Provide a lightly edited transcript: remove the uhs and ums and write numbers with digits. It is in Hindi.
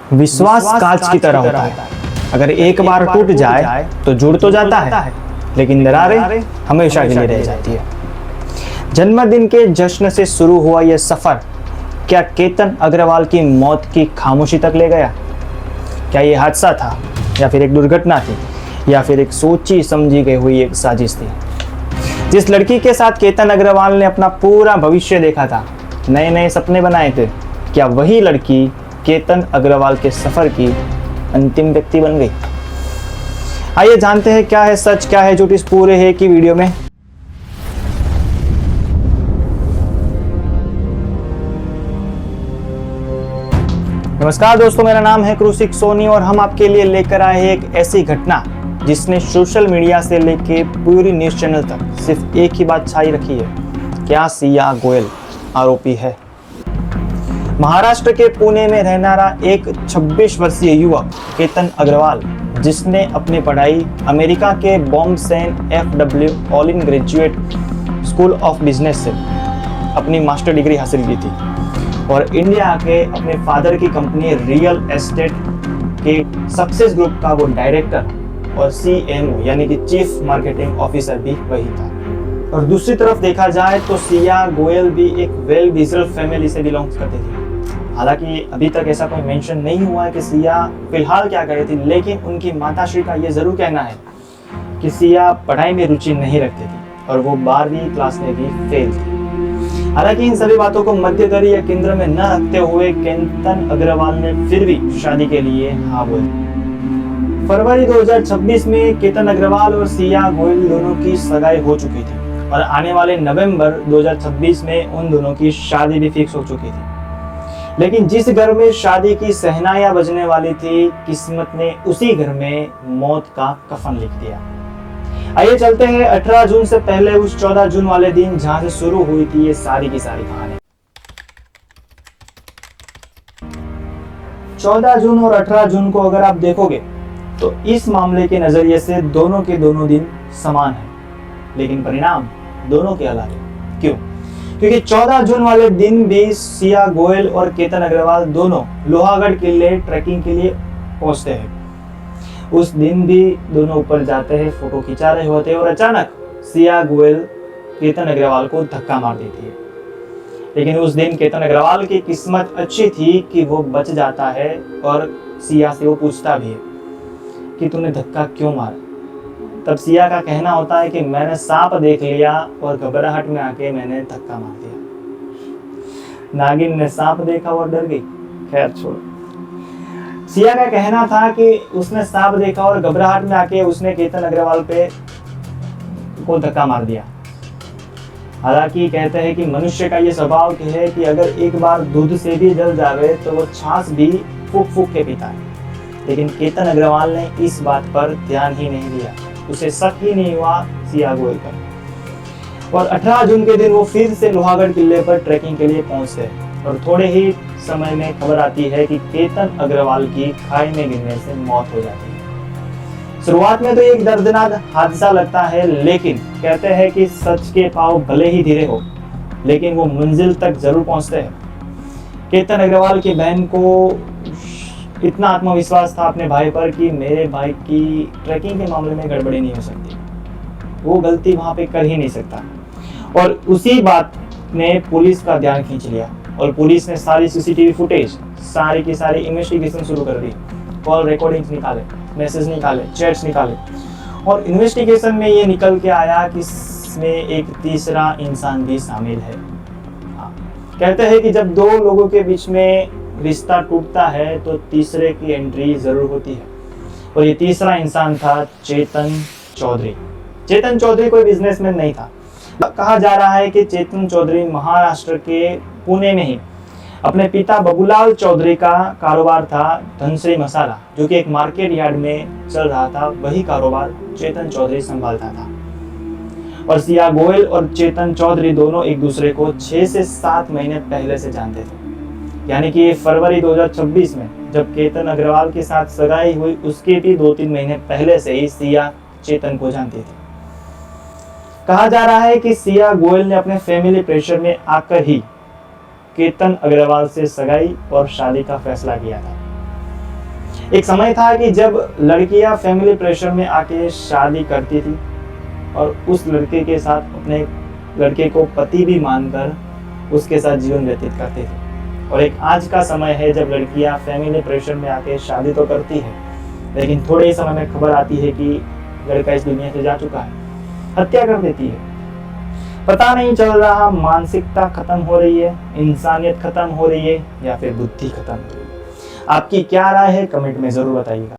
विश्वास कांच की तरह होता है, अगर एक बार टूट जाए तो जुड़ तो जाता है, लेकिन दरारें हमेशा के लिए रह जाती है। जन्मदिन के जश्न से शुरू हुआ यह सफर क्या केतन अग्रवाल की मौत की खामोशी तक ले गया? क्या यह हादसा था, या फिर एक दुर्घटना थी, या फिर एक सोची समझी गई हुई एक साजिश थी? जिस लड़की के साथ केतन अग्रवाल ने अपना पूरा भविष्य देखा था, नए नए सपने बनाए थे, क्या वही लड़की केतन अग्रवाल के सफर की अंतिम व्यक्ति बन गई? आइए जानते हैं क्या है सच, क्या है झूठ इस पूरे है की वीडियो में। नमस्कार दोस्तों, मेरा नाम है क्रूसिक सोनी और हम आपके लिए लेकर आए हैं एक ऐसी घटना जिसने सोशल मीडिया से लेके पूरी न्यूज चैनल तक सिर्फ एक ही बात छाई रखी है, क्या सिया गोयल आरोपी है? महाराष्ट्र के पुणे में रहनारा एक 26 वर्षीय युवक केतन अग्रवाल, जिसने अपनी पढ़ाई अमेरिका के बॉम्बसेन FW all in graduate school of business से अपनी मास्टर डिग्री हासिल की थी और इंडिया के अपने फादर की कंपनी रियल एस्टेट के सक्सेस ग्रुप का वो डायरेक्टर और CMO यानी कि चीफ मार्केटिंग ऑफिसर भी वही था। और दूसरी तरफ देखा जाए तो सिया गोयल भी एक वेल विजल फैमिली से बिलोंग करती थी। हालांकि अभी तक ऐसा कोई मेंशन नहीं हुआ है कि सिया फिलहाल क्या कर रही थी, लेकिन उनकी माताश्री का ये जरूर कहना है कि सिया पढ़ाई में रुचि नहीं रखती थी और वो 12वीं क्लास में भी फेल थी। हालांकि इन सभी बातों को मध्यदरी या केंद्र में न रखते हुए केतन अग्रवाल ने फिर भी शादी के लिए हाँ बोली। फरवरी 2026 में केतन अग्रवाल और सिया गोयल दोनों की सगाई हो चुकी थी और आने वाले नवंबर 2026 में उन दोनों की शादी भी फिक्स हो चुकी थी। लेकिन जिस घर में शादी की सहनाइयां बजने वाली थी, किस्मत ने उसी घर में मौत का कफन लिख दिया। आइए चलते हैं 18 जून से पहले उस 14 जून वाले दिन जहां से शुरू हुई थी ये सारी की सारी कहानी। 14 जून और 18 जून को अगर आप देखोगे तो इस मामले के नजरिए से दोनों के दोनों दिन समान है, लेकिन परिणाम दोनों के अलग है। क्यों? क्योंकि 14 जून वाले दिन भी सिया गोयल और केतन अग्रवाल दोनों लोहागढ़ किले ट्रैकिंग के लिए पहुंचते हैं। उस दिन भी दोनों ऊपर जाते हैं, फोटो खिंचा रहे होते हैं और अचानक सिया गोयल केतन अग्रवाल को धक्का मार देती है। लेकिन उस दिन केतन अग्रवाल की किस्मत अच्छी थी कि वो बच जाता है और सिया से वो पूछता भी है कि तूने धक्का क्यों मारा? तब सिया का कहना होता है कि मैंने सांप देख लिया और घबराहट में आके मैंने धक्का मार दिया। नागिन ने सांप देखा और डर गई। खैर छोड़ो। सिया का कहना था कि उसने सांप देखा और घबराहट में आके उसने केतन अग्रवाल को धक्का मार दिया। हालांकि कहते हैं कि मनुष्य का ये स्वभाव है कि अगर एक बार दूध से भी जल जावे तो वो छाछ भी फूक फूक के पीता है। लेकिन केतन अग्रवाल ने इस बात पर ध्यान ही नहीं दिया, उसे शक ही नहीं हुआ सिया गोयल पर। और 18 जून के दिन वो फिर से लोहागढ़ किले पर ट्रैकिंग के लिए पहुंचते हैं और थोड़े ही समय में खबर आती है कि केतन अग्रवाल की खाई में गिरने से मौत हो जाती है। शुरुआत में तो एक दर्दनाक हादसा लगता है, लेकिन कहते हैं कि सच के पांव भले ही धीरे हो लेकिन वो मंजिल तक जरूर पहुंचते हैं। केतन अग्रवाल की बहन को इतना आत्मविश्वास था अपने भाई पर कि मेरे भाई की ट्रैकिंग के मामले में गड़बड़ी नहीं हो सकती, वो गलती वहां पे कर ही नहीं सकता। और उसी बात ने पुलिस का ध्यान खींच लिया और पुलिस ने सारी CCTV फुटेज, सारी की सारी इन्वेस्टिगेशन शुरू कर दी। कॉल रिकॉर्डिंग्स निकाले, मैसेज निकाले, चैट्स निकाले और इन्वेस्टिगेशन में ये निकल के आया कि इसमें एक तीसरा इंसान भी शामिल है। कहते हैं कि जब दो लोगों के बीच में रिश्ता टूटता है तो तीसरे की एंट्री जरूर होती है और ये तीसरा इंसान था चेतन चौधरी। चेतन चौधरी कोई बिजनेसमैन नहीं था। कहा जा रहा है कि चेतन चौधरी महाराष्ट्र के पुणे में ही अपने पिता बबूलाल चौधरी का कारोबार था धनश्री मसाला, जो कि एक मार्केट यार्ड में चल रहा था। वही कारोबार चेतन चौधरी संभालता था और सिया गोयल और चेतन चौधरी दोनों एक दूसरे को 6 से 7 महीने पहले से जानते थे। यानी कि फरवरी 2026 में जब केतन अग्रवाल के साथ सगाई हुई, उसके भी 2-3 महीने पहले से ही सिया चेतन को जानती थी। कहा जा रहा है कि सिया गोयल ने अपने फैमिली प्रेशर में आकर ही केतन अग्रवाल से सगाई और शादी का फैसला किया था। एक समय था कि जब लड़कियां फैमिली प्रेशर में आके शादी करती थी और उस लड़के के साथ अपने लड़के को पति भी मानकर उसके साथ जीवन व्यतीत करते थे। और एक आज का समय है जब लड़कियां फैमिली प्रेशर में आके शादी तो करती है, लेकिन थोड़े ही समय में खबर आती है कि लड़का इस दुनिया से जा चुका है, हत्या कर देती है। पता नहीं चल रहा मानसिकता खत्म हो रही है, इंसानियत खत्म हो रही है या फिर बुद्धि खत्म हो रही है। आपकी क्या राय है, कमेंट में जरूर बताइएगा।